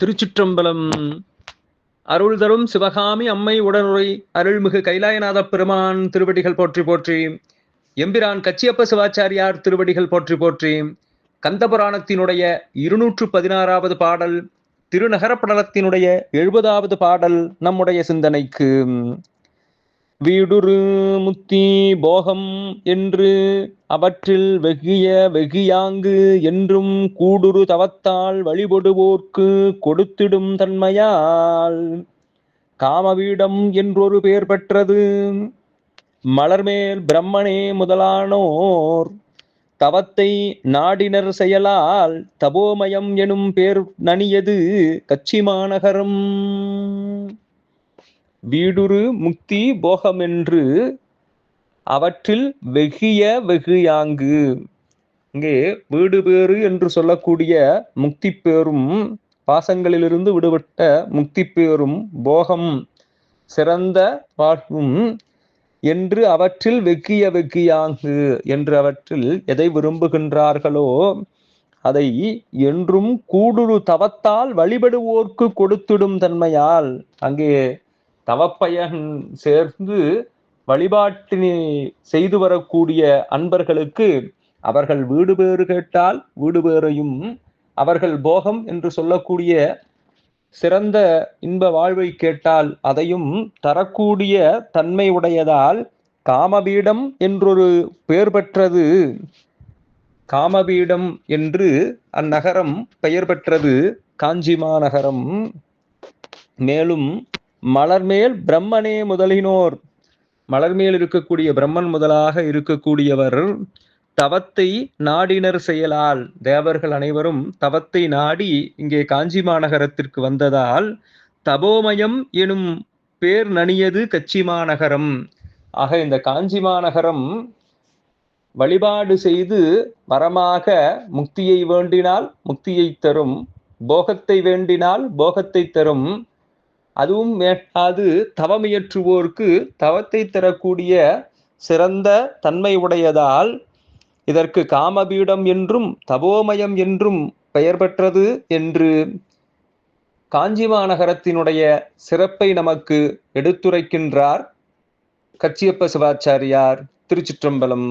திருச்சிற்றம்பலம். அருள் தரும் சிவகாமி அம்மை உடனுரை அருள்மிகு கைலாயநாத பெருமான் திருவடிகள் போற்றி போற்றி. எம்பிரான் கச்சியப்ப சிவாச்சாரியார் திருவடிகள் போற்றி போற்றி. கந்தபுராணத்தினுடைய 216வது பாடல், திருநகரப்படலத்தினுடைய 70வது பாடல் நம்முடைய சிந்தனைக்கு. வீடுரு முத்தி போகம் என்று அவற்றில் வெகிய வெகியாங்கு என்றும் கூடுரு தவத்தால் வழிபடுவோர்க்கு கொடுத்திடும் தன்மையால் காமவீடம் என்றொரு பெயர் பெற்றது. மலர்மேல் பிரம்மனே முதலானோர் தவத்தை நாடினர் செயலால் தபோமயம் எனும் பேர் நனியது கச்சிமாநகரம். வீடுரு முக்தி போகமென்று அவற்றில் வெகிய வெகுயாங்கு. இங்கே வீடு பேறு என்று சொல்லக்கூடிய முக்தி பேரும், பாசங்களிலிருந்து விடுபட்ட முக்தி பேரும், போகம் சிறந்த வாழ்வும் என்று அவற்றில் வெக்கிய வெக்கியாங்கு என்று அவற்றில் எதை விரும்புகின்றார்களோ அதை என்றும் கூடுரு தவத்தால் வழிபடுவோர்க்கு கொடுத்திடும் தன்மையால், அங்கே தவப்பயன் சேர்ந்து வழிபாட்டினை செய்து வரக்கூடிய அன்பர்களுக்கு அவர்கள் வீடு பேறு கேட்டால் வீடு பேறையும், அவர்கள் போகம் என்று சொல்லக்கூடிய சிறந்த இன்ப வாழ்வை கேட்டால் அதையும் தரக்கூடிய தன்மை உடையதால் காமபீடம் என்றொரு பெயர் பெற்றது. காமபீடம் என்று அந்நகரம் பெயர் பெற்றது காஞ்சிமாநகரம். மேலும் மலர்மேல் பிரம்மனே முதலினோர், மலர்மேல் இருக்கக்கூடிய பிரம்மன் முதலாக இருக்கக்கூடியவர் தவத்தை நாடினர் செயலால், தேவர்கள் அனைவரும் தவத்தை நாடி இங்கே காஞ்சி மாநகரத்திற்கு வந்ததால் தபோமயம் எனும் பேர் நனியது கச்சிமாநகரம். ஆக இந்த காஞ்சி மாநகரம் வழிபாடு செய்து வரமாக முக்தியை வேண்டினால் முக்தியை தரும், போகத்தை வேண்டினால் போகத்தை தரும். அதுவும் மேற்காது தவமியற்றுவோர்க்கு தவத்தை தரக்கூடிய சிறந்த தன்மை உடையதால் இதற்கு காமபீடம் என்றும் தபோமயம் என்றும் பெயர் பெற்றது என்று காஞ்சி மாநகரத்தினுடைய சிறப்பை நமக்கு எடுத்துரைக்கின்றார் கச்சியப்ப சிவாச்சாரியார். திருச்சிற்றம்பலம்.